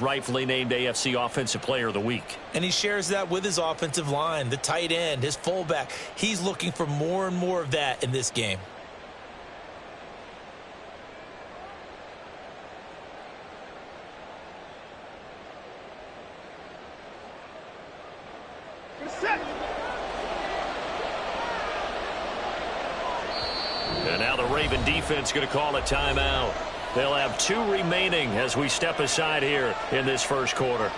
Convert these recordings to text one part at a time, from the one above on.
Rightfully named AFC Offensive Player of the Week. And he shares that with his offensive line, the tight end, his fullback. He's looking for more and more of that in this game. And now the Raven defense going to call a timeout. They'll have 2 remaining as we step aside here in this first quarter.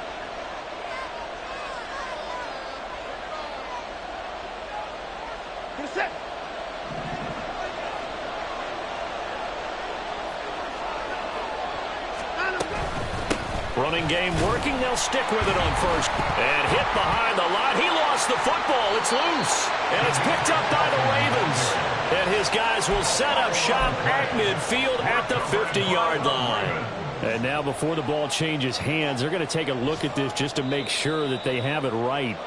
Running game working. They'll stick with it on first. And hit behind the line. He lost the football. It's loose. And it's picked up by the Ravens. And his guys will set up shop at midfield at the 50-yard line. And now before the ball changes hands, they're going to take a look at this just to make sure that they have it right.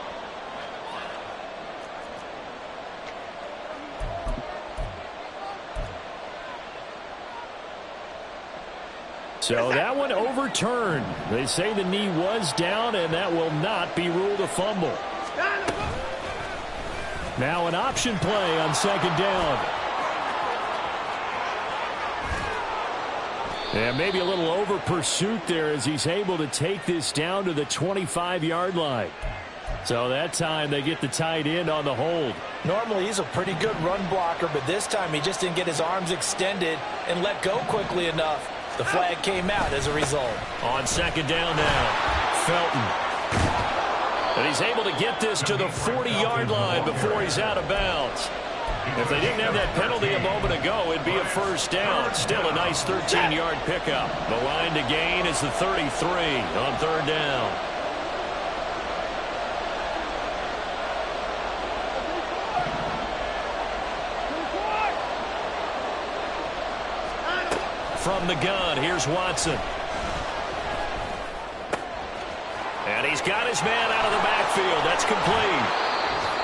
So that one overturned. They say the knee was down, and that will not be ruled a fumble. Now an option play on second down. And maybe a little over pursuit there as he's able to take this down to the 25-yard line. So that time they get the tight end on the hold. Normally he's a pretty good run blocker, but this time he just didn't get his arms extended and let go quickly enough. The flag came out as a result. On second down now, Felton. And he's able to get this to the 40-yard line before he's out of bounds. If they didn't have that penalty a moment ago, it'd be a first down. Still a nice 13-yard pickup. The line to gain is the 33 on third down. From the gun, here's Watson. And he's got his man out of the backfield. That's complete.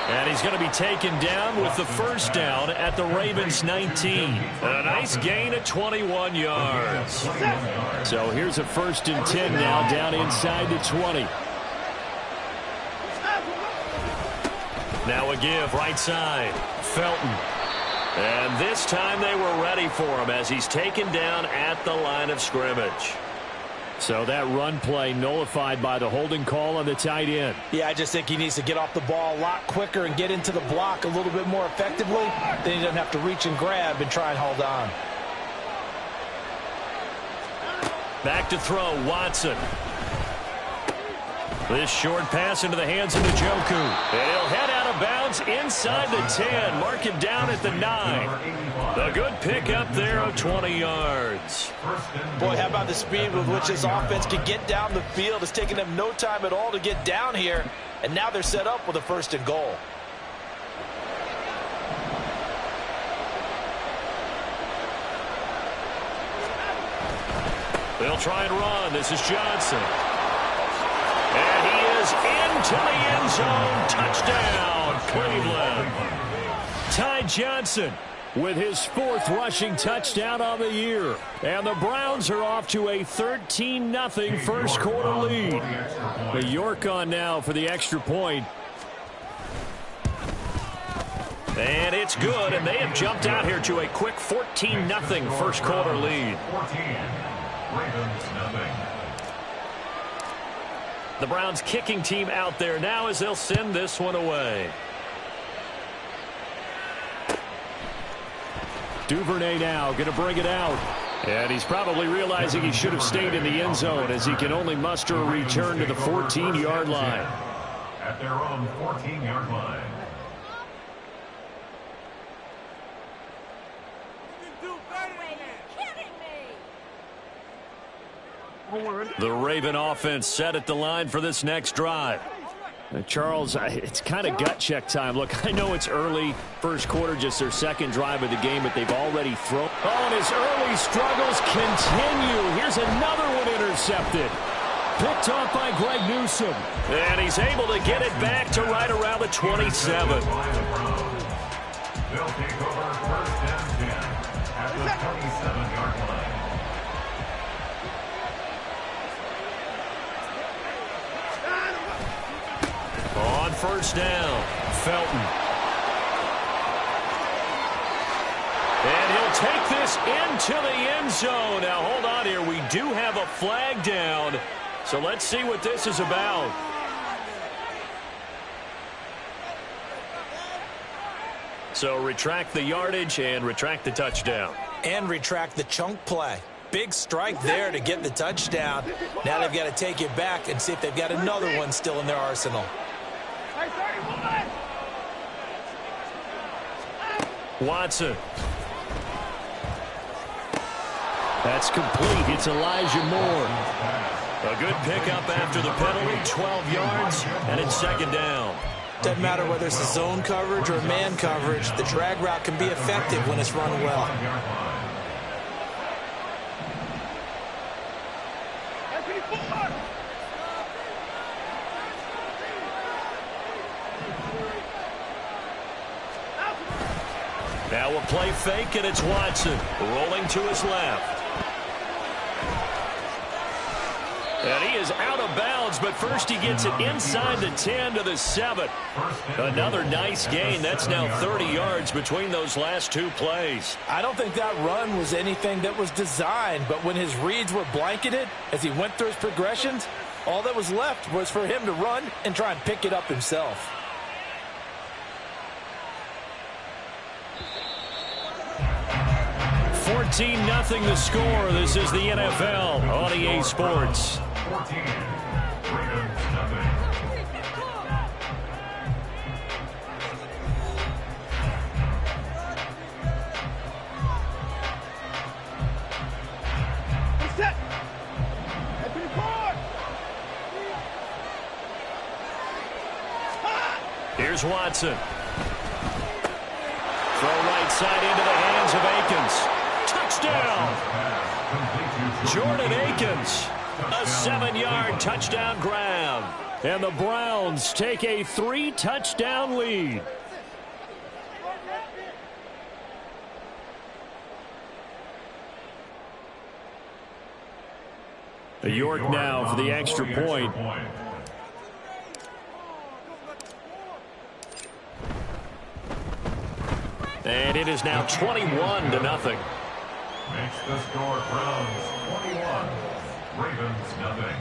And he's going to be taken down with the first down at the Ravens 19. A nice gain of 21 yards. So here's a 1st and 10 now down inside the 20. Now a give right side. Felton. And this time they were ready for him as he's taken down at the line of scrimmage. So that run play nullified by the holding call on the tight end. Yeah, I just think he needs to get off the ball a lot quicker and get into the block a little bit more effectively. Then he doesn't have to reach and grab and try and hold on. Back to throw, Watson. This short pass into the hands of Njoku. And he'll head out of bounds inside the 10. Mark him down at the 9. A good pickup there of 20 yards. Boy, how about the speed with which this offense can get down the field? It's taken them no time at all to get down here. And now they're set up with a 1st and goal. They'll try and run. This is Johnson. And he is into the end zone. Touchdown, Cleveland. Ty Johnson with his 4th rushing touchdown on the year. And the Browns are off to a 13-0 first quarter lead. The York on now for the extra point. And it's good, and they have jumped out here to a quick 14-0 first quarter lead. The Browns kicking team out there now as they'll send this one away. Duvernay now going to bring it out. And he's probably realizing he should have stayed in the end zone as he can only muster a return to the 14-yard line. At their own 14-yard line. The Raven offense set at the line for this next drive. Charles, it's kind of gut check time. Look, I know it's early, first quarter, just their 2nd drive of the game, but they've already thrown. Oh, and his early struggles continue. Here's another one intercepted. Picked off by Greg Newsome. And he's able to get it back to right around the 27. They'll take over 1st and 10 at the 27-yard line. on first down. Felton. And he'll take this into the end zone. Now, hold on here. We do have a flag down. So let's see what this is about. So retract the yardage and retract the touchdown. And retract the chunk play. Big strike there to get the touchdown. Now they've got to take it back and see if they've got another one still in their arsenal. Watson. That's complete. It's Elijah Moore. A good pickup after the penalty, 12 yards, and it's second down. Doesn't matter whether it's a zone coverage or man coverage, the drag route can be effective when it's run well. Now we'll play fake, and it's Watson rolling to his left. And he is out of bounds, but first he gets it inside the 10 to the 7. Another nice gain. That's now 30 yards between those last two plays. I don't think that run was anything that was designed, but when his reads were blanketed as he went through his progressions, all that was left was for him to run and try and pick it up himself. Nothing the score. This is the NFL on EA Sports. 14. Ravens, nothing. Here's Watson. Throw right side into the hands of Akins. Touchdown! Jordan Akins, a 7-yard touchdown grab. And the Browns take a 3-touchdown lead. York now for the extra point. And it is now 21-0. Makes the score Browns 21. Ravens, nothing.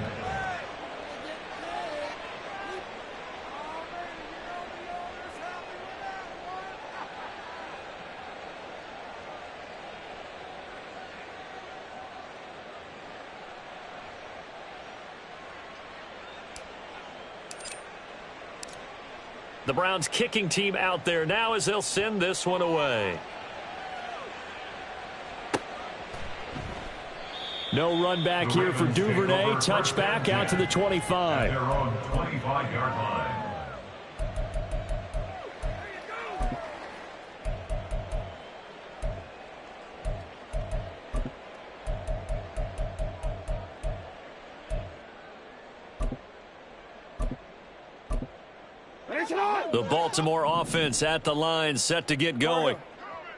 The Browns kicking team out there now as they'll send this one away. No run back here for Duvernay. Touchback out to the 25. Their own 25-yard line. The Baltimore offense at the line, set to get going.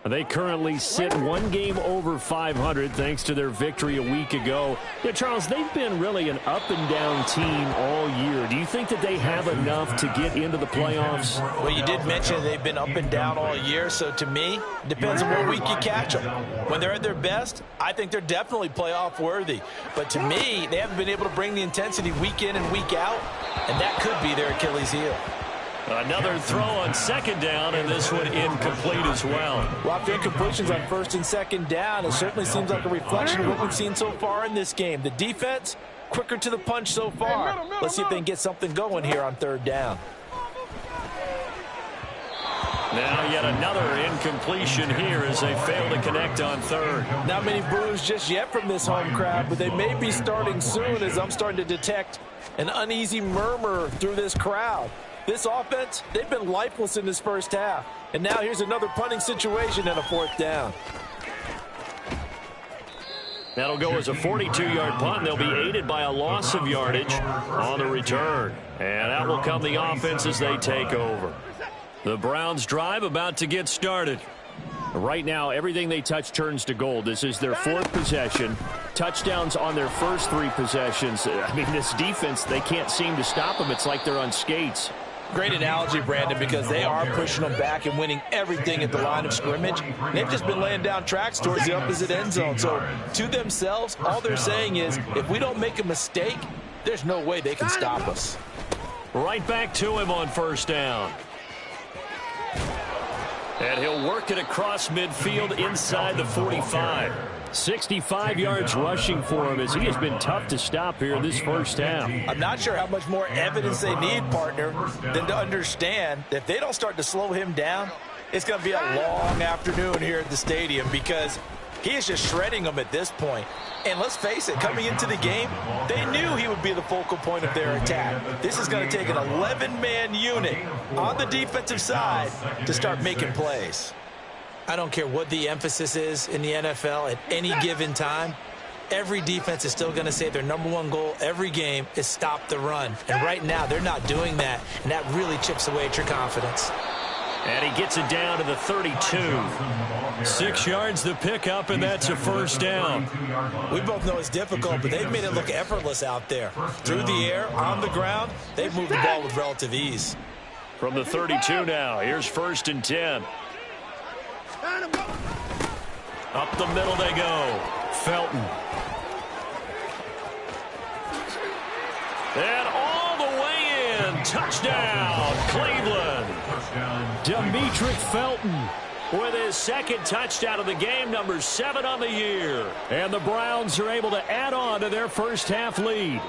They currently sit one game over 500 thanks to their victory a week ago. Yeah, Charles, they've been really an up-and-down team all year. Do you think that they have enough to get into the playoffs? Well, you did mention they've been up and down all year, so to me, it depends on what week you catch them. When they're at their best, I think they're definitely playoff worthy. But to me, they haven't been able to bring the intensity week in and week out, and that could be their Achilles heel. Another throw on second down, and this one incomplete as well. Well, after incompletions on first and second down, it certainly seems like a reflection of what we've seen so far in this game. The defense, quicker to the punch so far. Let's see if they can get something going here on third down. Now yet another incompletion here as they fail to connect on third. Not many boos just yet from this home crowd, but they may be starting soon as I'm starting to detect an uneasy murmur through this crowd. This offense, they've been lifeless in this first half. And now here's another punting situation and a fourth down. That'll go as a 42-yard punt. They'll be aided by a loss of yardage on the return. And that will come the offense as they take over. The Browns drive about to get started. Right now, everything they touch turns to gold. This is their fourth possession. Touchdowns on their first three possessions. I mean, this defense, they can't seem to stop them. It's like they're on skates. Great analogy, Brandon, because they are pushing them back and winning everything at the line of scrimmage. They've just been laying down tracks towards the opposite end zone. So to themselves, all they're saying is, if we don't make a mistake, there's no way they can stop us. Right back to him on first down. And he'll work it across midfield inside the 45. 65 yards rushing for him as he has been tough to stop here this first half. I'm not sure how much more evidence they need, partner, than to understand that if they don't start to slow him down, it's going to be a long afternoon here at the stadium because he is just shredding them at this point. And let's face it, coming into the game, they knew he would be the focal point of their attack. This is going to take an 11-man unit on the defensive side to start making plays. I don't care what the emphasis is in the NFL at any given time. Every defense is still going to say their #1 goal every game is stop the run. And right now, they're not doing that, and that really chips away at your confidence. And he gets it down to the 32. 6 yards the pickup, and that's a first down. We both know it's difficult, but they've made it look effortless out there. Through the air, on the ground, they've moved the ball with relative ease. From the 32 now, here's 1st and 10. Up the middle they go. Felton. And all the way in. Touchdown, Cleveland. Demetric Felton with his 2nd touchdown of the game, number 7 on the year. And the Browns are able to add on to their first half lead.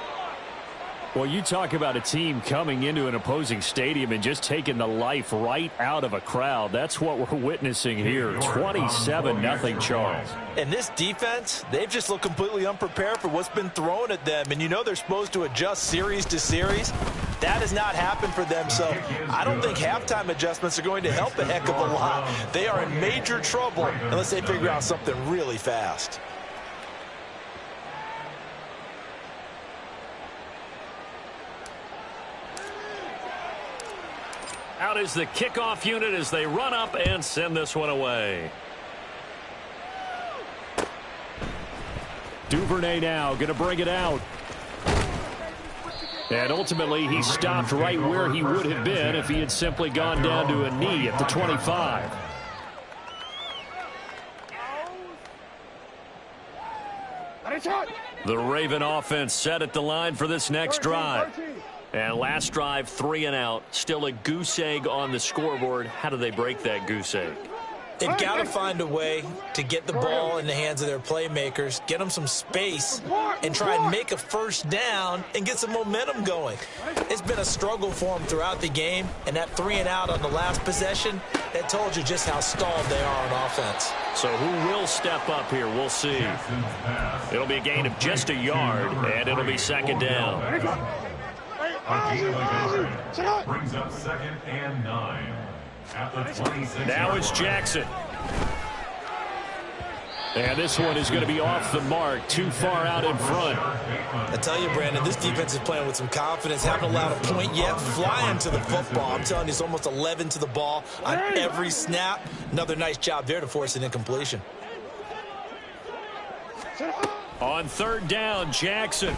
Well, you talk about a team coming into an opposing stadium and just taking the life right out of a crowd. That's what we're witnessing here. 27-0 Charles. And this defense, they've just looked completely unprepared for what's been thrown at them. And you know they're supposed to adjust series to series. That has not happened for them. So I don't think halftime adjustments are going to help a heck of a lot. They are in major trouble unless they figure out something really fast. Out is the kickoff unit as they run up and send this one away. Duvernay now going to bring it out. And ultimately he stopped right where he would have been if he had simply gone down to a knee at the 25. The Raven offense set at the line for this next drive. And last drive, 3 and out. Still a goose egg on the scoreboard. How do they break that goose egg? They've got to find a way to get the ball in the hands of their playmakers, get them some space, and try and make a first down and get some momentum going. It's been a struggle for them throughout the game, and that 3 and out on the last possession, that told you just how stalled they are on offense. So who will step up here? We'll see. It'll be a gain of just a yard, and it'll be 2nd down. Brings up 2nd and 9. At the 26. Now it's Jackson. And this one is going to be off the mark, too far out in front. I tell you, Brandon, this defense is playing with some confidence. Haven't allowed a point yet. Flying to the football. I'm telling you, it's almost 11 to the ball on every snap. Another nice job there to force an incompletion. On 3rd down, Jackson.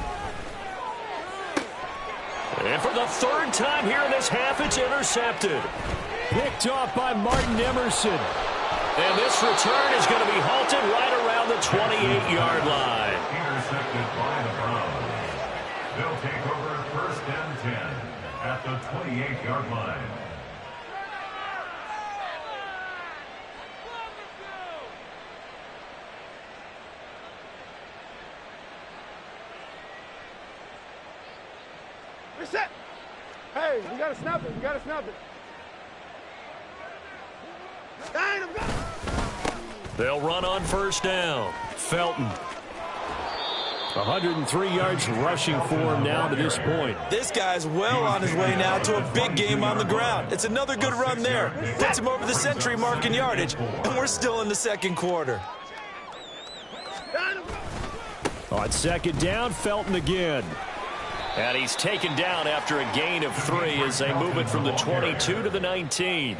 And for the 3rd time here in this half, it's intercepted. Picked off by Martin Emerson. And this return is going to be halted right around the 28-yard line. Intercepted by the Browns. They'll take over 1st and 10 at the 28-yard line. Reset. Hey, we got to snap it. We got to snap it. They'll run on 1st down. Felton. 103 yards rushing for him now to this point. This guy's well on his way now to a big game on the ground. It's another good run there. Puts him over the century mark in yardage, and we're still in the 2nd quarter. On 2nd down, Felton again. And he's taken down after a gain of 3 as they move it from the 22 to the 19.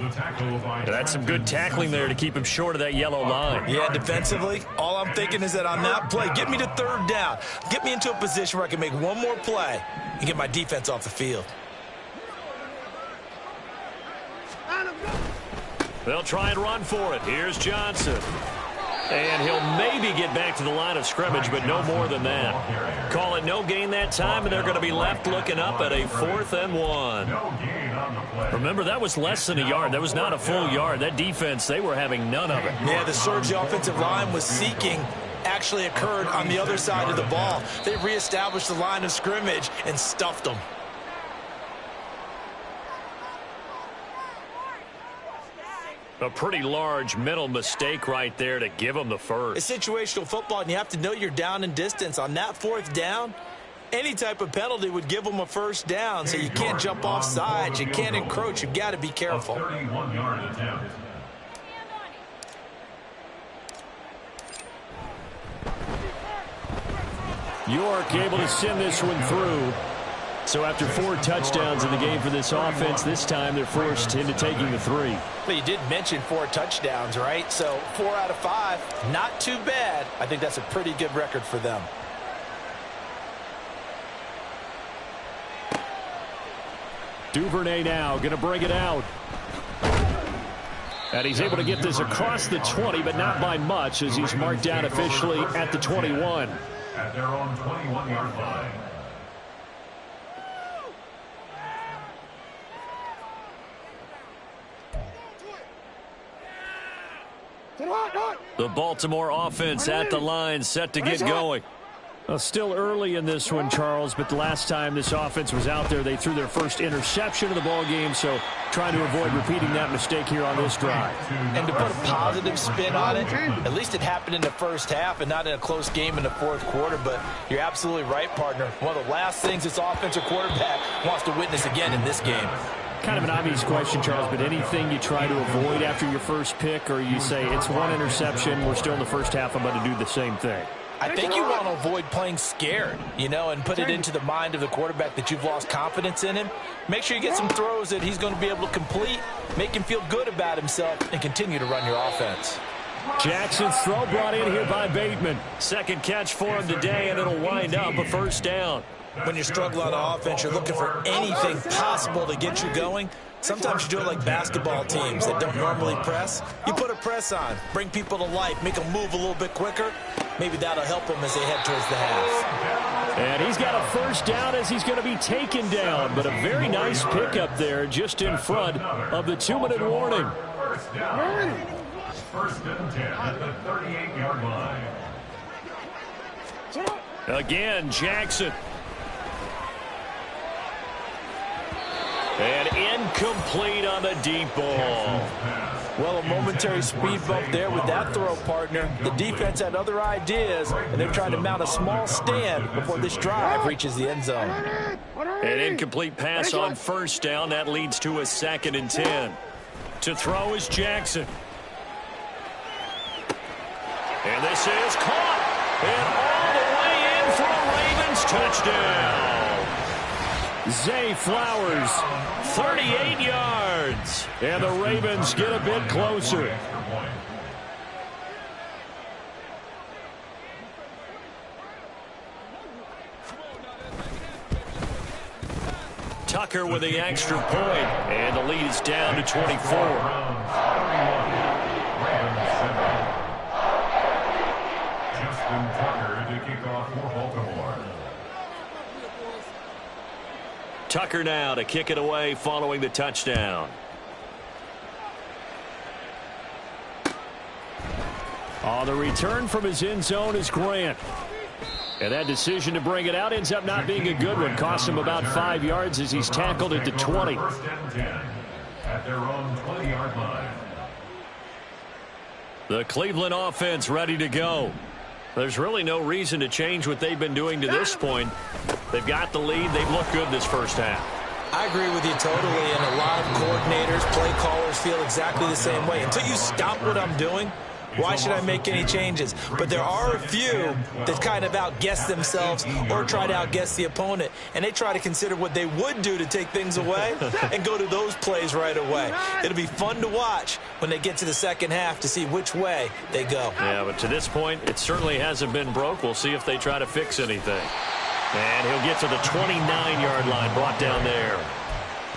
That's some good tackling there to keep him short of that yellow line. Yeah, defensively, all I'm thinking is that on that play, get me to 3rd down. Get me into a position where I can make one more play and get my defense off the field. They'll try and run for it. Here's Johnson. And he'll maybe get back to the line of scrimmage, but no more than that. Call it no gain that time, and they're going to be left looking up at a 4th and 1. Remember, that was less than a yard. That was not a full yard. That defense, they were having none of it. Yeah, the surge the offensive line was seeking actually occurred on the other side of the ball. They reestablished the line of scrimmage and stuffed them. A pretty large mental mistake right there to give them the first. It's situational football, and you have to know you're down in distance. On that 4th down, any type of penalty would give them a 1st down, so you can't jump off sides. You can't encroach. You've got to be careful. 31-yard attempt. York able to send this one through. So after 4 touchdowns in the game for this offense, this time they're forced into taking the 3. But you did mention 4 touchdowns, right? So 4 out of 5, not too bad. I think that's a pretty good record for them. Duvernay now going to bring it out. And he's able to get this across the 20, but not by much, as he's marked down officially at the 21. At their own 21-yard line. The Baltimore offense at the line, set to get going. Still early in this one, Charles, but the last time this offense was out there, they threw their first interception of the ball game, so trying to avoid repeating that mistake here on this drive. And to put a positive spin on it, at least it happened in the first half and not in a close game in the 4th quarter, but you're absolutely right, partner. One of the last things this offensive quarterback wants to witness again in this game. Kind of an obvious question, Charles, but anything you try to avoid after your first pick, or you say it's 1 interception, we're still in the first half, I'm going to do the same thing? I think you want to avoid playing scared, and put it into the mind of the quarterback that you've lost confidence in him. Make sure you get some throws that he's going to be able to complete, make him feel good about himself, and continue to run your offense. Jackson's throw brought in here by Bateman. Second catch for him today, and it'll wind up a 1st down. When you're struggling on offense, you're looking for anything possible to get you going. Sometimes you do it like basketball teams that don't normally press. You put a press on, bring people to life, make them move a little bit quicker. Maybe that'll help them as they head towards the half. And he's got a 1st down as he's going to be taken down, but a very nice pickup there just in front of the 2-minute warning. 1st down. 1st and 10 at the 38-yard line. Again, Jackson. And incomplete on the deep ball. Well, a momentary speed bump there with that throw, partner. The defense had other ideas, and they're trying to mount a small stand before this drive reaches the end zone. An incomplete pass on 1st down. That leads to a 2nd and 10. To throw is Jackson. And this is caught. And all the way in for a Ravens touchdown. Zay Flowers, 38 yards. And the Ravens get a bit closer. Tucker with the extra point, and the lead is down to 24. Tucker now to kick it away following the touchdown. On the return from his end zone is Grant. And that decision to bring it out ends up not being a good one. Cost him about 5 yards as he's tackled at the 20. 1st and 10 at their own 20-yard line. The Cleveland offense ready to go. There's really no reason to change what they've been doing to this point. They've got the lead. They've looked good this first half. I agree with you totally, and a lot of coordinators, play callers feel exactly the same way. Until you stop what I'm doing, why should I make any changes? But there are a few that kind of outguess themselves or try to outguess the opponent, and they try to consider what they would do to take things away and go to those plays right away. It'll be fun to watch when they get to the second half to see which way they go. Yeah, but to this point, it certainly hasn't been broke. We'll see if they try to fix anything. And he'll get to the 29-yard line, brought down there.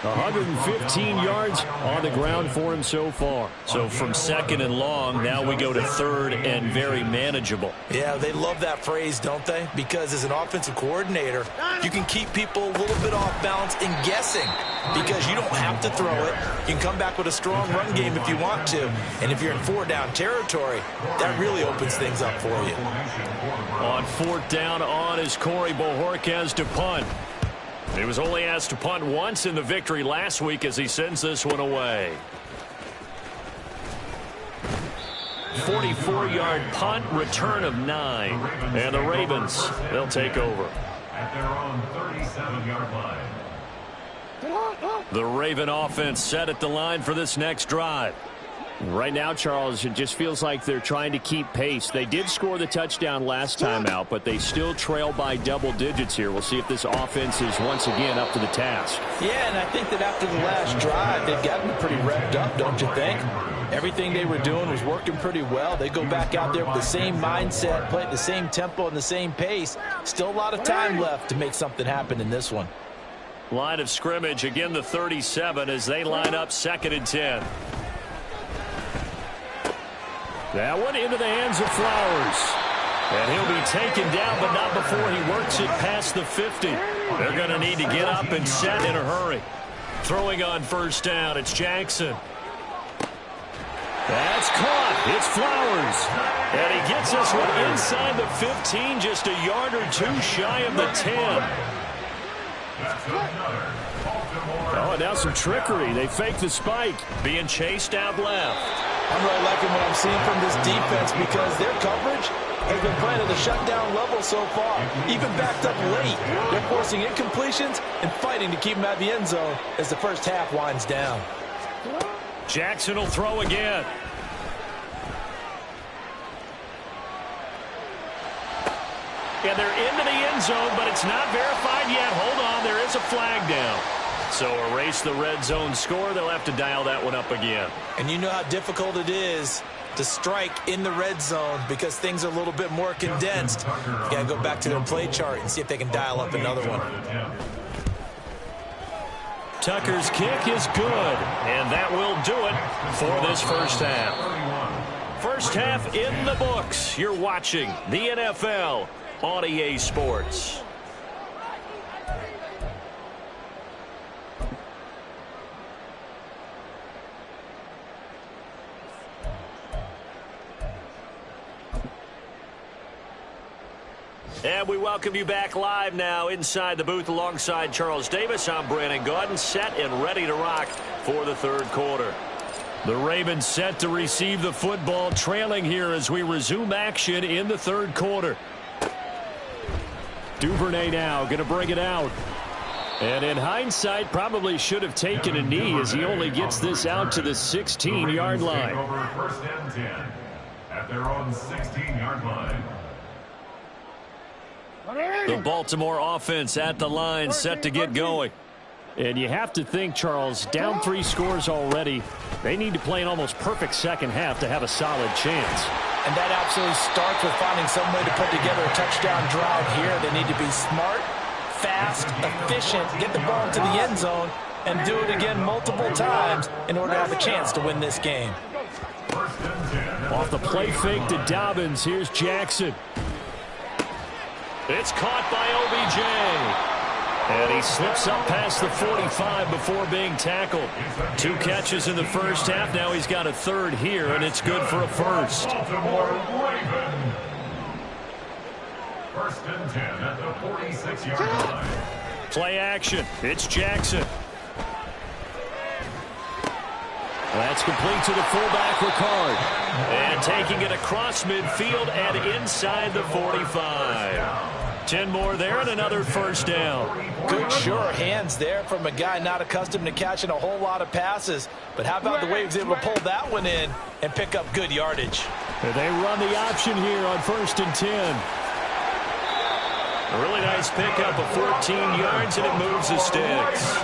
115 yards on the ground for him so far. So from second and long, now we go to third and very manageable. Yeah, they love that phrase, don't they? Because as an offensive coordinator, you can keep people a little bit off balance and guessing because you don't have to throw it. You can come back with a strong run game if you want to. And if you're in four-down territory, that really opens things up for you. On fourth down on is Corey Bojorquez to punt. He was only asked to punt once in the victory last week as he sends this one away. 44-yard punt, return of 9. And the Ravens, they'll take over. At their own 37-yard line. The Raven offense set at the line for this next drive. Right now, Charles, it just feels like they're trying to keep pace. They did score the touchdown last time out, but they still trail by double digits here. We'll see if this offense is once again up to the task. Yeah, and I think that after the last drive, they've gotten pretty revved up, don't you think? Everything they were doing was working pretty well. They go back out there with the same mindset, play at the same tempo and the same pace. Still a lot of time left to make something happen in this one. Line of scrimmage, again the 37 as they line up second and 10. That one into the hands of Flowers. And he'll be taken down, but not before he works it past the 50. They're going to need to get up and set in a hurry. Throwing on first down, it's Jackson. That's caught. It's Flowers. And he gets this one inside the 15, just a yard or two shy of the 10. Oh, and now some trickery. They fake the spike. Being chased out left. I'm really liking what I'm seeing from this defense because their coverage has been playing at the shutdown level so far. Even backed up late, they're forcing incompletions and fighting to keep them out of the end zone as the first half winds down. Jackson will throw again. And they're into the end zone, but it's not verified yet. Hold on, there is a flag down. So erase the red zone score. They'll have to dial that one up again. And you know how difficult it is to strike in the red zone because things are a little bit more condensed. You got to go back to their play chart and see if they can dial up another one. Tucker's kick is good, and that will do it for this first half. First half in the books. You're watching the NFL on EA Sports. And we welcome you back live now inside the booth alongside Charles Davis. I'm Brandon Gaudin, set and ready to rock for the third quarter. The Ravens set to receive the football, trailing here as we resume action in the third quarter. Duvernay now going to bring it out. And in hindsight, probably should have taken a knee as he only gets this out to the 16-yard line. Over first and 10 at their own 16-yard line. The Baltimore offense at the line, set to get going. And you have to think, Charles, down 3 scores already. They need to play an almost perfect second half to have a solid chance. And that absolutely starts with finding some way to put together a touchdown drive here. They need to be smart, fast, efficient, get the ball into the end zone, and do it again multiple times in order to have a chance to win this game. Off the play fake to Dobbins, here's Jackson. It's caught by OBJ. And he slips up past the 45 before being tackled. 2 catches in the first half. Now he's got a third here, and it's good for a first. Baltimore Raven. First and 10 at the 46-yard line. Play action. It's Jackson. That's complete to the fullback, Ricard. And taking it across midfield and inside the 45. 10 more there and another first down. Good, sure hands there from a guy not accustomed to catching a whole lot of passes. But how about the way he was able to pull that one in and pick up good yardage? And they run the option here on first and 10. A really nice pickup of 14 yards, and it moves the sticks.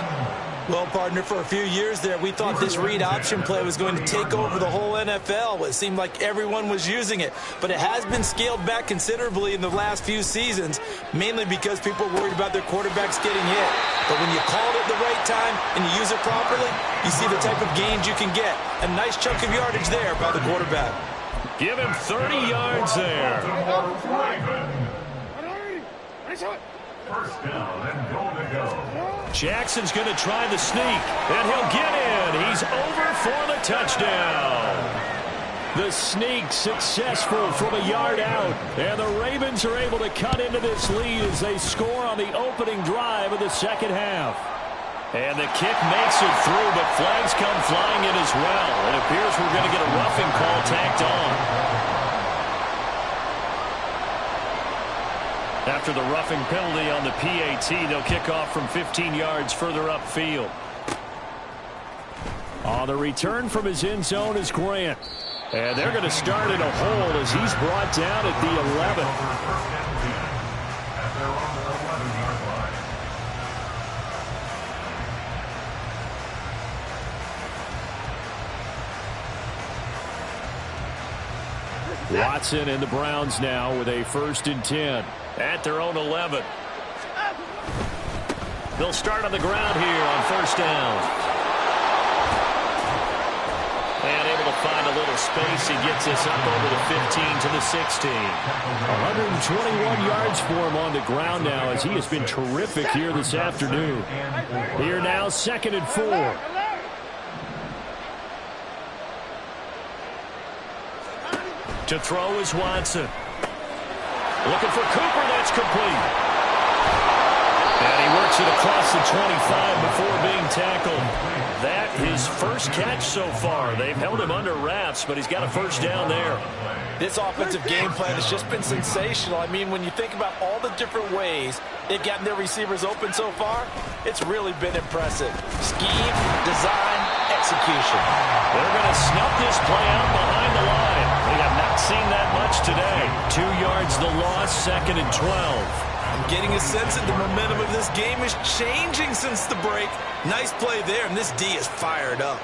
Well, partner, for a few years there, we thought this read option play was going to take over the whole NFL. It seemed like everyone was using it, but it has been scaled back considerably in the last few seasons, mainly because people are worried about their quarterbacks getting hit. But when you call it at the right time and you use it properly, you see the type of gains you can get. A nice chunk of yardage there by the quarterback. Give him 30 yards there. First down and goal to go. Jackson's going to try the sneak, and he'll get in. He's over for the touchdown. The sneak successful from a yard out, and the Ravens are able to cut into this lead as they score on the opening drive of the second half. And the kick makes it through, but flags come flying in as well. It appears we're going to get a roughing call tacked on. After the roughing penalty on the PAT, they'll kick off from 15 yards further upfield. On the return from his end zone is Grant. And they're going to start in a hole as he's brought down at the 11. Watson and the Browns now with a 1st and 10 at their own 11. They'll start on the ground here on 1st down. And able to find a little space. He gets us up over the 15 to the 16. 121 yards for him on the ground now as he has been terrific here this afternoon. Here now, 2nd and 4. To throw is Watson. Looking for Cooper. That's complete. And he works it across the 25 before being tackled. That his first catch so far. They've held him under wraps, but he's got a 1st down there. This offensive game plan has just been sensational. I mean, when you think about all the different ways they've gotten their receivers open so far, it's really been impressive. Scheme, design, execution. They're going to snuff this play out behind the line. We have not seen that much today. 2 yards the loss, 2nd and 12. I'm getting a sense that the momentum of this game is changing since the break. Nice play there, and this D is fired up.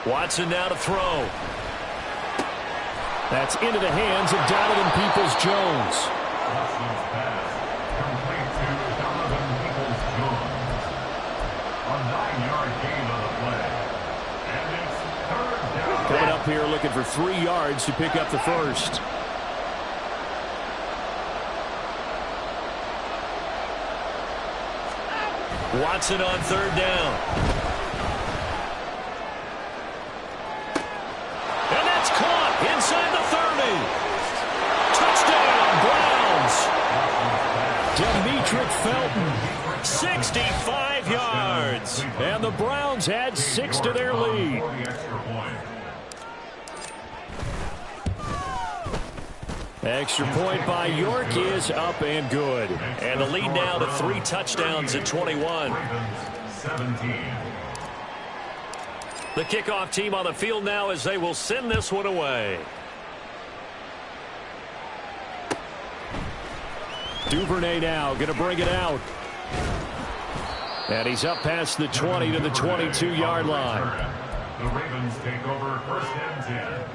Watson now to throw. That's into the hands of Donovan Peoples-Jones. Watson's pass complete to Donovan Peoples-Jones. A 9-yard gain on the play. And it's 3rd down. Coming up here looking for 3 yards to pick up the 1st. Watson on 3rd down. And that's caught inside the 30. Touchdown, Browns. Demetric Felton, 65 yards. And the Browns add 6 to their lead. Extra point by York is up and good. And the lead now to 3 touchdowns at 21. 17. The kickoff team on the field now as they will send this one away. Duvernay now going to bring it out. And he's up past the 20 to the 22-yard line. The Ravens take over 1st and 10.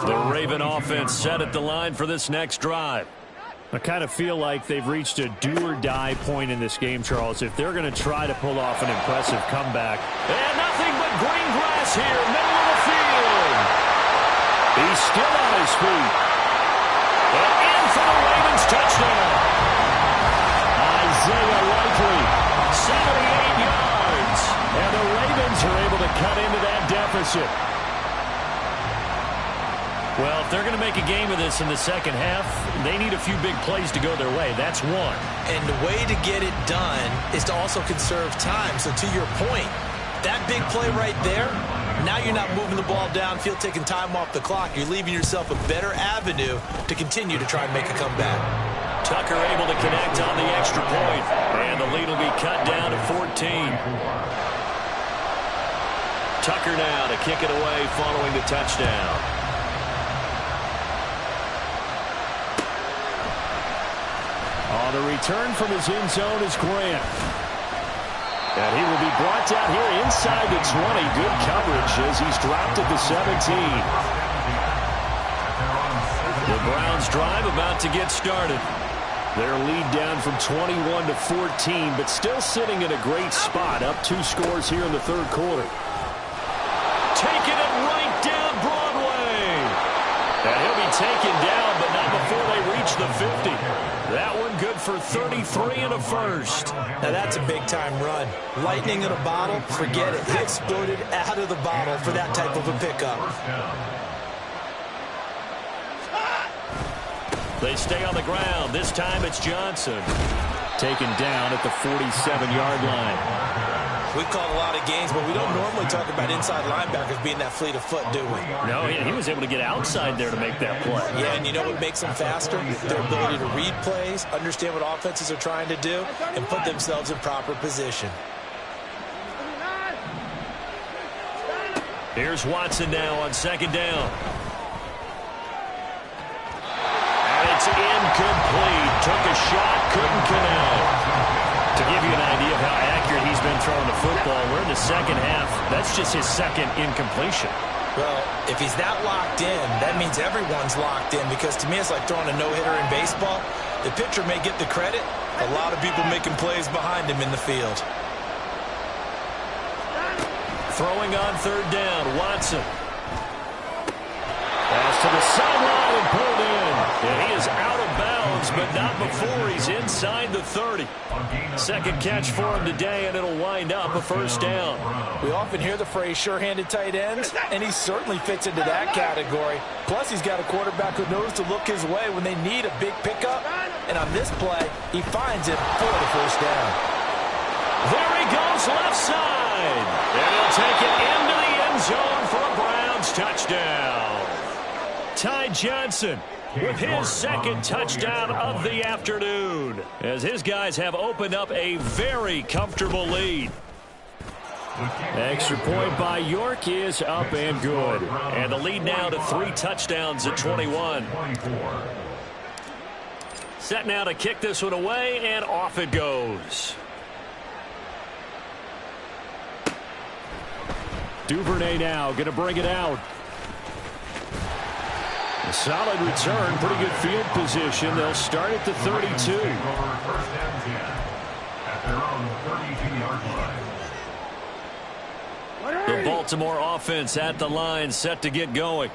The Raven offense set at the line for this next drive. I kind of feel like they've reached a do-or-die point in this game, Charles, if they're going to try to pull off an impressive comeback. And nothing but green grass here, middle of the field. He's still on his feet. And in for the Ravens touchdown. Isaiah Likely, 78 yards. And the Ravens are able to cut into that deficit. Well, if they're going to make a game of this in the second half, they need a few big plays to go their way. That's one. And the way to get it done is to also conserve time. So to your point, that big play right there, now you're not moving the ball downfield, taking time off the clock. You're leaving yourself a better avenue to continue to try and make a comeback. Tucker able to connect on the extra point. And the lead will be cut down to 14. Tucker now to kick it away following the touchdown. On the return from his end zone is Grant. And he will be brought down here inside the 20. Good coverage as he's dropped at the 17. The Browns drive about to get started. Their lead down from 21 to 14, but still sitting in a great spot. Up 2 scores here in the third quarter. Taking it right down Broadway. And he'll be taken down, but not before they reach the 50. That one good for 33 and a first. Now that's a big-time run. Lightning in a bottle, forget it. He exploded out of the bottle for that type of a pickup. They stay on the ground. This time it's Johnson. Taken down at the 47-yard line. We've called a lot of games, but we don't normally talk about inside linebackers being that fleet of foot, do we? No, he was able to get outside there to make that play. Yeah, and you know what makes them faster? Their ability to read plays, understand what offenses are trying to do, and put themselves in proper position. Here's Watson now on second down. It's incomplete. Took a shot, couldn't connect. To give you an idea of how accurate he's been throwing the football, we're in the second half. That's just his second incompletion. Well, if he's that locked in, that means everyone's locked in, because to me it's like throwing a no-hitter in baseball. The pitcher may get the credit. A lot of people making plays behind him in the field. Throwing on third down, Watson. Pass to the sideline and pulled in. And he is out of bounds, but not before he's inside the 30. Second catch for him today, and it'll wind up a first down. We often hear the phrase sure-handed tight ends, and he certainly fits into that category. Plus, he's got a quarterback who knows to look his way when they need a big pickup. And on this play, he finds it for the first down. There he goes left side. And he'll take it into the end zone for a Browns touchdown. Ty Johnson with his second touchdown of the afternoon, as his guys have opened up a very comfortable lead. Extra point by York is up and good. And the lead now to 3 touchdowns at 21. Set now to kick this one away, and off it goes. Duvernay now going to bring it out. A solid return, pretty good field position. They'll start at the 32. The Baltimore offense at the line, set to get going.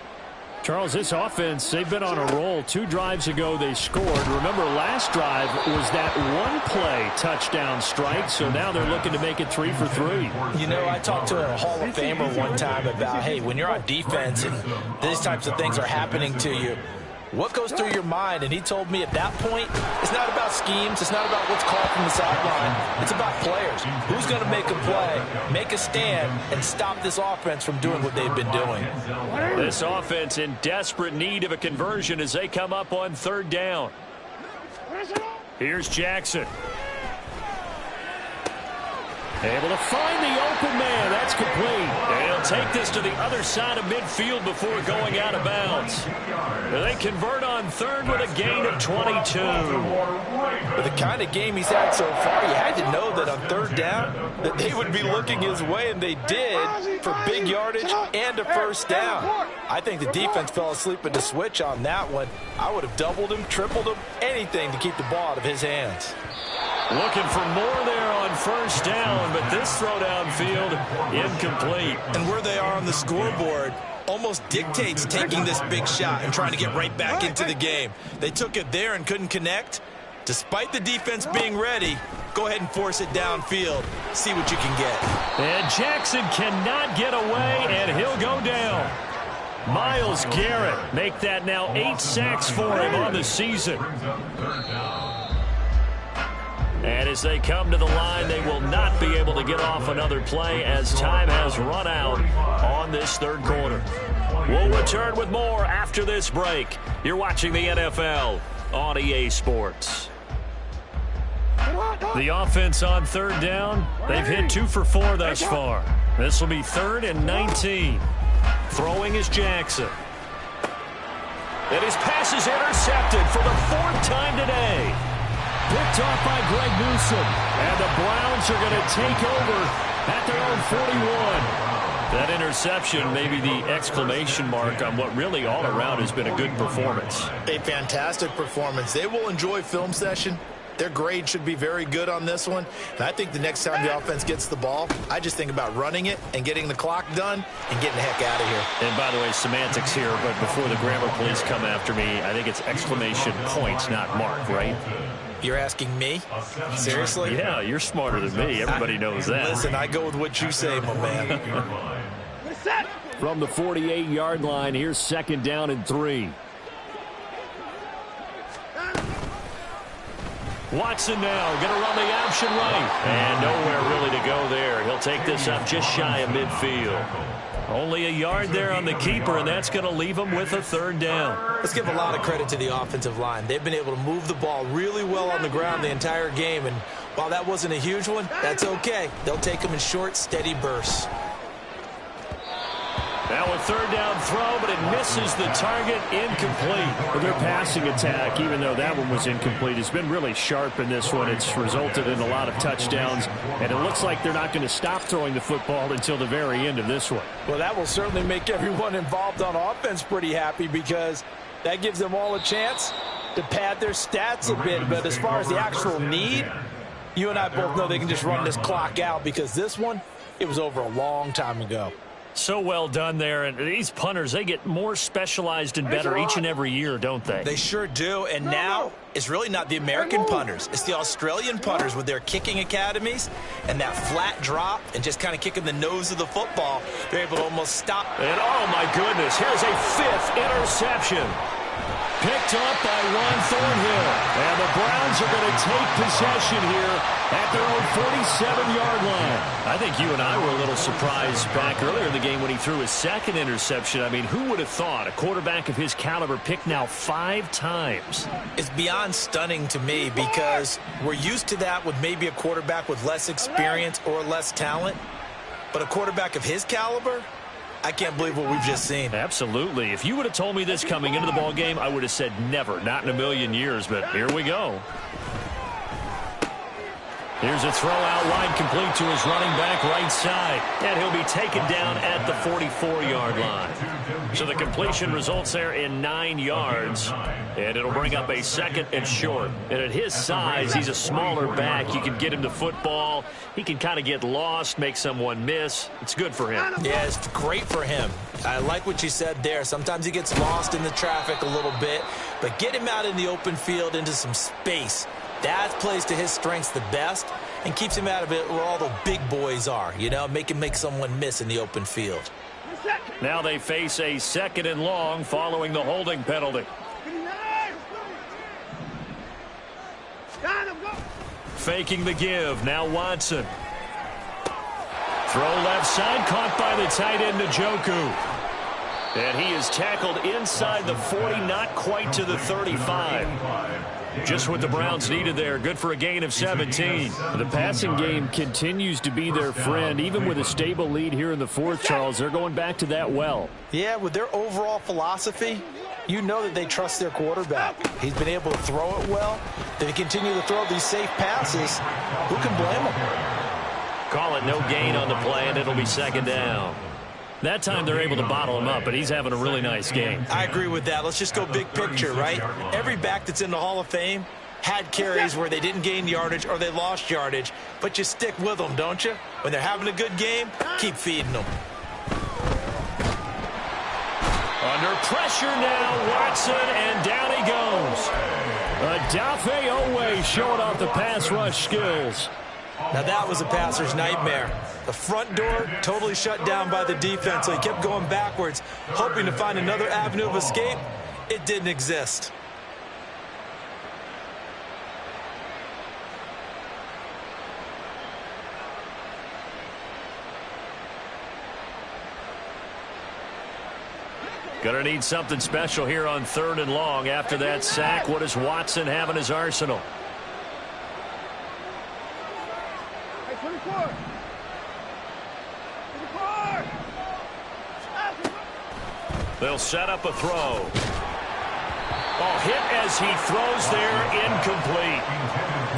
Charles, this offense, they've been on a roll. 2 drives ago they scored. Remember, last drive was that one-play touchdown strike, so now they're looking to make it 3 for 3. You know, I talked to a Hall of Famer one time about, hey, when you're on defense and these types of things are happening to you, what goes through your mind? And he told me at that point, it's not about schemes. It's not about what's called from the sideline. It's about players. Who's going to make a play, make a stand, and stop this offense from doing what they've been doing? This offense in desperate need of a conversion as they come up on third down. Here's Jackson. Able to find the open man. That's complete. And he'll take this to the other side of midfield before going out of bounds. They convert on third with a gain of 22. With the kind of game he's had so far, you had to know that on third down that they would be looking his way, and they did, for big yardage and a first down. I think the defense fell asleep at the switch on that one. I would have doubled him, tripled him, anything to keep the ball out of his hands. Looking for more there on first down, but this throw downfield incomplete. And where they are on the scoreboard almost dictates taking this big shot and trying to get right back into the game. They took it there and couldn't connect. Despite the defense being ready, go ahead and force it downfield. See what you can get. And Jackson cannot get away, and he'll go down. Myles Garrett make that now 8 sacks for him on the season. And as they come to the line, they will not be able to get off another play as time has run out on this third quarter. We'll return with more after this break. You're watching the NFL on EA Sports. The offense on third down, they've hit 2 for 4 thus far. This will be 3rd and 19. Throwing is Jackson. And his pass is intercepted for the 4th time today. Picked off by Greg Newsome. And the Browns are going to take over at their own 41. That interception, maybe the exclamation mark on what really all around has been a good performance. A fantastic performance. They will enjoy film session. Their grade should be very good on this one. And I think the next time the offense gets the ball, I just think about running it and getting the clock done and getting the heck out of here. And by the way, semantics here, but before the grammar police come after me, I think it's exclamation points, not mark, right? You're asking me? Seriously? Yeah, you're smarter than me. Everybody knows that. Listen, I go with what you say, my man. From the 48-yard line, here's 2nd down and 3. Watson now going to run the option right. And nowhere really to go there. He'll take this up just shy of midfield. Only a yard there on the keeper, and that's going to leave him with a 3rd down. Let's give a lot of credit to the offensive line. They've been able to move the ball really well on the ground the entire game, and while that wasn't a huge one, that's okay. They'll take them in short, steady bursts. Now a 3rd down throw, but it misses the target, incomplete. Their passing attack, even though that one was incomplete, has been really sharp in this one. It's resulted in a lot of touchdowns, and it looks like they're not going to stop throwing the football until the very end of this one. Well, that will certainly make everyone involved on offense pretty happy because that gives them all a chance to pad their stats a bit. But as far as the actual need, you and I both know they can just run this clock out because this one, it was over a long time ago. So well done there, and these punters, they get more specialized and better each and every year, don't they? They sure do, and now it's really not the American punters. It's the Australian punters with their kicking academies and that flat drop and just kind of kicking the nose of the football. They're able to almost stop. And oh my goodness, here's a 5th interception. Picked up by Ron Thornhill. And the Browns are going to take possession here at their own 47-yard line. I think you and I were a little surprised back earlier in the game when he threw his 2nd interception. I mean, who would have thought a quarterback of his caliber picked now 5 times? It's beyond stunning to me because we're used to that with maybe a quarterback with less experience or less talent. But a quarterback of his caliber, I can't believe what we've just seen. Absolutely. If you would have told me this coming into the ball game, I would have said never, not in a million years, but here we go. Here's a throw out wide, complete to his running back right side. And he'll be taken down at the 44-yard line. So the completion results there in 9 yards. And it'll bring up a 2nd and short. And at his size, he's a smaller back. You can get him the football. He can kind of get lost, make someone miss. It's good for him. Yeah, it's great for him. I like what you said there. Sometimes he gets lost in the traffic a little bit. But get him out in the open field into some space. That plays to his strengths the best and keeps him out of it where all the big boys are, you know, make him make someone miss in the open field. Now they face a 2nd and long following the holding penalty. Faking the give. Now Watson. Throw left side, caught by the tight end Njoku. And he is tackled inside the 40, not quite to the 35. Just what the Browns needed there. Good for a gain of 17. The passing game continues to be their friend. Even with a stable lead here in the 4th, Charles, they're going back to that well. Yeah, with their overall philosophy, you know that they trust their quarterback. He's been able to throw it well. They continue to throw these safe passes. Who can blame them? Call it no gain on the play, and it'll be 2nd down. That time they're able to bottle him up, but he's having a really nice game. I agree with that. Let's just go big picture, right? Every back that's in the Hall of Fame had carries where they didn't gain yardage or they lost yardage, but you stick with them, don't you? When they're having a good game, keep feeding them. Under pressure now, Watson, and down he goes. Odafe Oweh showing off the pass rush skills. Now that was a passer's nightmare. The front door totally shut down by the defense, so he kept going backwards, hoping to find another avenue of escape. It didn't exist. Gonna need something special here on 3rd and long. After that sack, what does Watson have in his arsenal? They'll set up a throw. Oh, hit as he throws there, incomplete.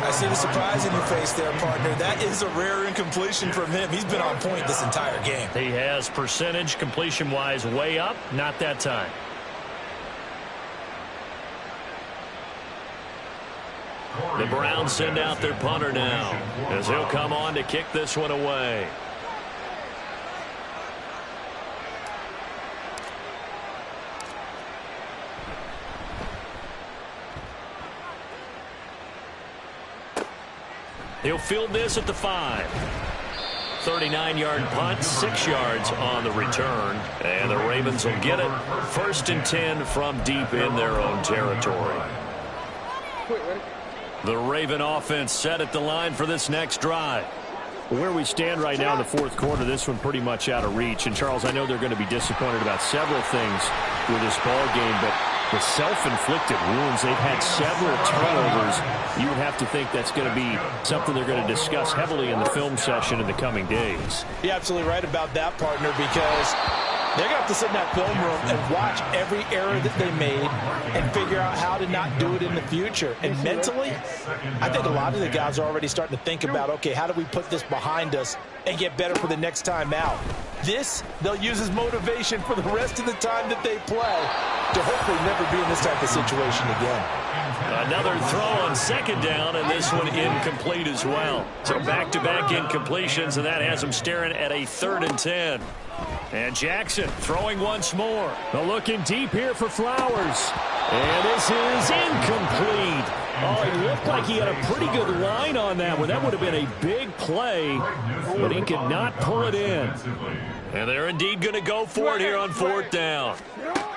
I see the surprise in your face there, partner. That is a rare incompletion from him. He's been on point this entire game. He has percentage completion-wise way up, not that time. The Browns send out their punter now as he'll come on to kick this one away. He'll field this at the 5. 39-yard punt, 6 yards on the return. And the Ravens will get it. 1st and 10 from deep in their own territory. The Raven offense set at the line for this next drive. Where we stand right now in the 4th quarter, this one pretty much out of reach. And, Charles, I know they're going to be disappointed about several things with this ball game, but the self-inflicted wounds, they've had several turnovers. You would have to think that's going to be something they're going to discuss heavily in the film session in the coming days. You're absolutely right about that, partner, because they're going to have to sit in that film room and watch every error that they made and figure out how to not do it in the future. And mentally, I think a lot of the guys are already starting to think about, okay, how do we put this behind us and get better for the next time out? This, they'll use as motivation for the rest of the time that they play to hopefully never be in this type of situation again. Another throw on 2nd down, and this one incomplete as well. So back-to-back incompletions, and that has them staring at a 3rd and 10. And Jackson throwing once more. But looking deep here for Flowers. And this is incomplete. Oh, it looked like he had a pretty good line on that one. That would have been a big play, but he could not pull it in. And they're indeed going to go for it here on 4th down.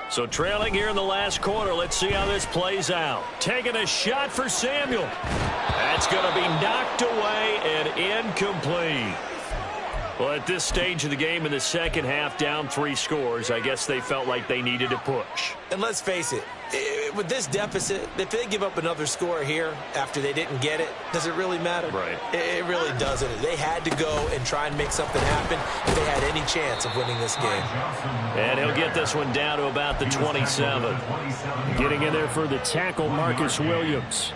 So trailing here in the last quarter, let's see how this plays out. Taking a shot for Samuel. That's going to be knocked away and incomplete. Well, at this stage of the game in the second half, down 3 scores, I guess they felt like they needed to push. And let's face it, with this deficit, if they give up another score here after they didn't get it, does it really matter? Right. It really doesn't. They had to go and try and make something happen if they had any chance of winning this game. And he'll get this one down to about the 27. Getting in there for the tackle, Marcus Williams.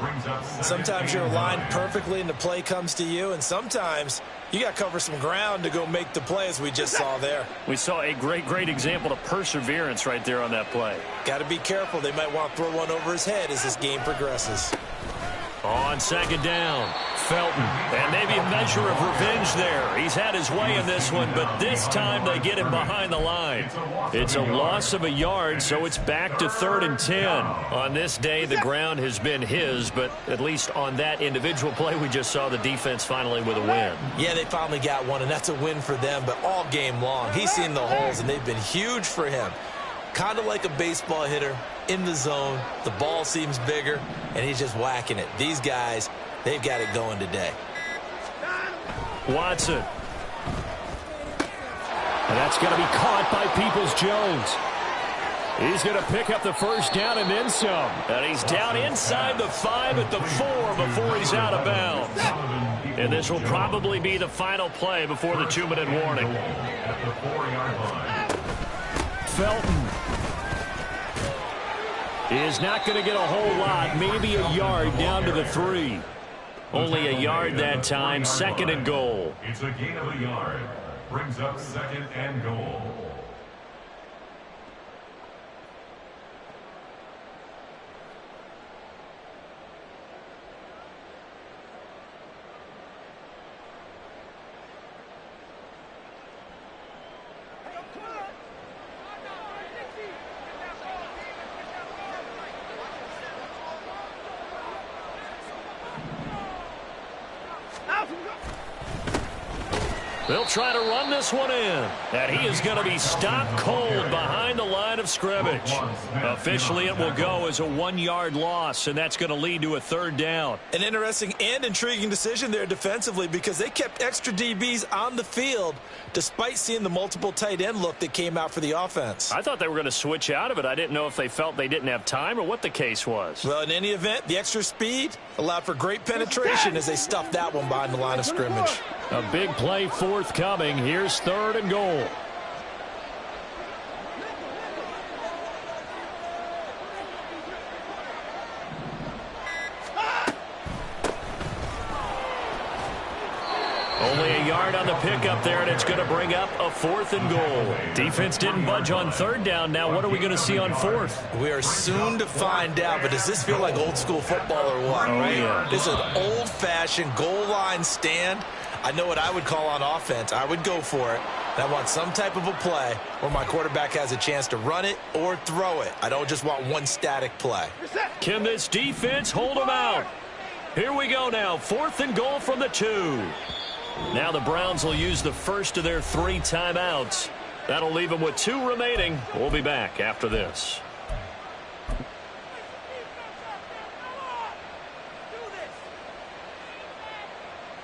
Sometimes you're aligned perfectly and the play comes to you, and sometimes you got to cover some ground to go make the play, as we just saw there. We saw a great example of perseverance right there on that play. Got to be careful. They might want to throw one over his head as this game progresses. On 2nd down, Felton. And maybe a measure of revenge there. He's had his way in this one, but this time they get him behind the line. It's a loss of a yard, so it's back to 3rd and 10. On this day, the ground has been his, but at least on that individual play, we just saw the defense finally with a win. Yeah, they finally got one, and that's a win for them, but all game long, he's seen the holes, and they've been huge for him. Kind of like a baseball hitter in the zone. The ball seems bigger, and he's just whacking it. These guys, they've got it going today. Watson. And that's going to be caught by Peoples-Jones. He's going to pick up the 1st down and then some. And he's down inside the 5 at the 4 before he's out of bounds. And this will probably be the final play before the 2-minute warning. Felton is not going to get a whole lot, maybe a yard down to the 3. Only a yard that time, 2nd and goal. It's a gain of a yard. Brings up 2nd and goal. They'll try to run this one in. And he is going to be stopped cold behind the line of scrimmage. Officially, it will go as a 1-yard loss, and that's going to lead to a 3rd down. An interesting and intriguing decision there defensively, because they kept extra DBs on the field despite seeing the multiple tight end look that came out for the offense. I thought they were going to switch out of it. I didn't know if they felt they didn't have time or what the case was. Well, in any event, the extra speed allowed for great penetration as they stuffed that one behind the line of scrimmage. A big play forthcoming. Here's 3rd and goal. Only a yard on the pickup there, and it's going to bring up a 4th and goal. Defense didn't budge on 3rd down. Now what are we going to see on 4th? We are soon to find out, but does this feel like old school football or what? Oh, right? yeah. This is an old-fashioned goal line stand. I know what I would call on offense. I would go for it. And I want some type of a play where my quarterback has a chance to run it or throw it. I don't just want one static play. Can this defense hold them out? Here we go now. 4th and goal from the 2. Now the Browns will use the first of their 3 timeouts. That'll leave them with 2 remaining. We'll be back after this.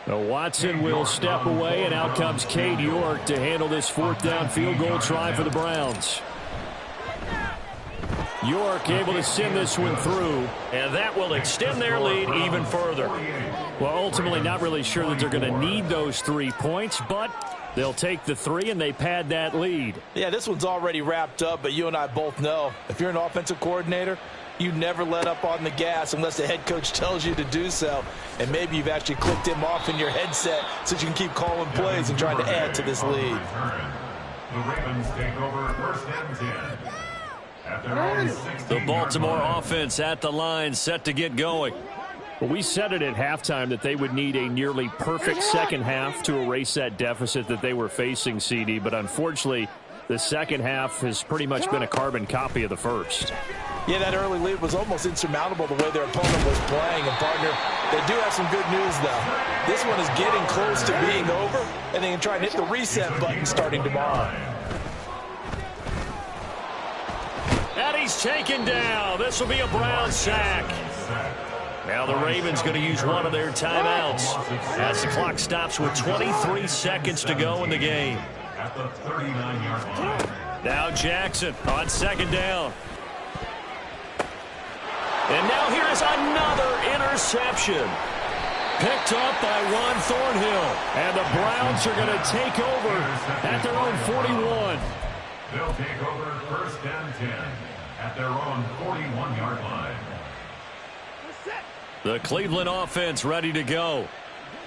Now Watson will step away, and out comes Cade York to handle this 4th down field goal try for the Browns. York able to send this one through, and that will extend their lead even further. Well, ultimately not really sure that they're going to need those 3 points, but they'll take the 3 and they pad that lead. Yeah, this one's already wrapped up, but you and I both know if you're an offensive coordinator, you never let up on the gas unless the head coach tells you to do so. And maybe you've actually clicked him off in your headset so you can keep calling plays and trying to add to this lead. The Ravens take over 1st and 10. The Baltimore offense at the line, set to get going. Well, we said it at halftime that they would need a nearly perfect second half to erase that deficit that they were facing, CD. But unfortunately, the second half has pretty much been a carbon copy of the first. Yeah, that early lead was almost insurmountable the way their opponent was playing. And, partner, they do have some good news, though. This one is getting close to being over, and they can try and hit the reset button starting tomorrow. And he's taken down. This will be a Brown sack. Now the Ravens going to use one of their timeouts as the clock stops with 23 seconds to go in the game. At the 39-yard line. Now Jackson on 2nd down. And now here is another interception. Picked up by Ron Thornhill. And the Browns are going to take over at their own 41. They'll take over 1st and 10 at their own 41-yard line. The Cleveland offense ready to go.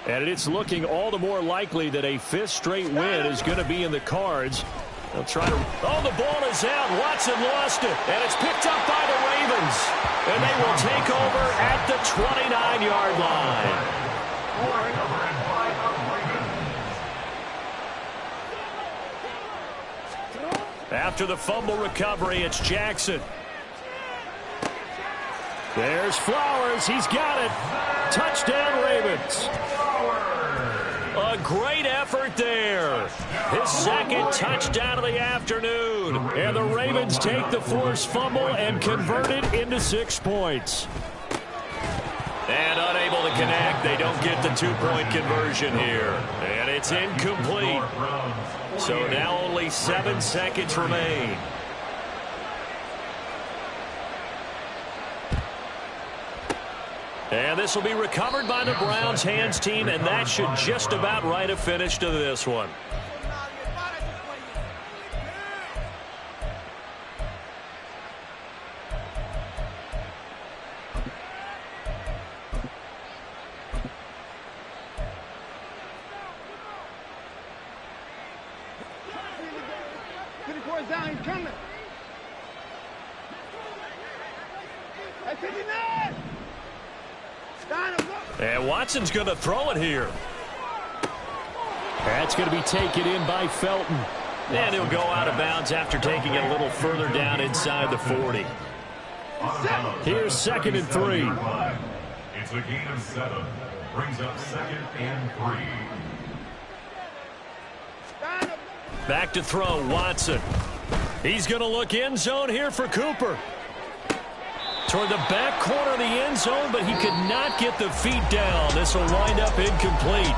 And it's looking all the more likely that a 5th straight win is going to be in the cards. They'll try to... Oh, the ball is out. Watson lost it. And it's picked up by the Ravens. And they will take over at the 29-yard line. After the fumble recovery, it's Jackson. There's Flowers. He's got it. Touchdown, Ravens. A great effort there. His 2nd touchdown of the afternoon. And the Ravens take the forced fumble and convert it into 6 points. And unable to connect. They don't get the 2-point conversion here. And it's incomplete. So now only 7 seconds remain. And this will be recovered by the Browns hands team, and that should just about write a finish to this one. Down, he's coming. Hey, 59! And Watson's going to throw it here. That's going to be taken in by Felton. And he'll go out of bounds after taking it a little further down inside the 40. Here's 2nd and 3. It's a gain of 7. Brings up 2nd and 3. Back to throw, Watson. He's going to look end zone here for Cooper. Toward the back corner of the end zone, but he could not get the feet down. This will wind up incomplete.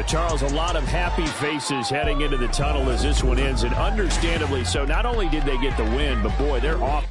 Charles, a lot of happy faces heading into the tunnel as this one ends, and understandably so. Not only did they get the win, but boy, they're off.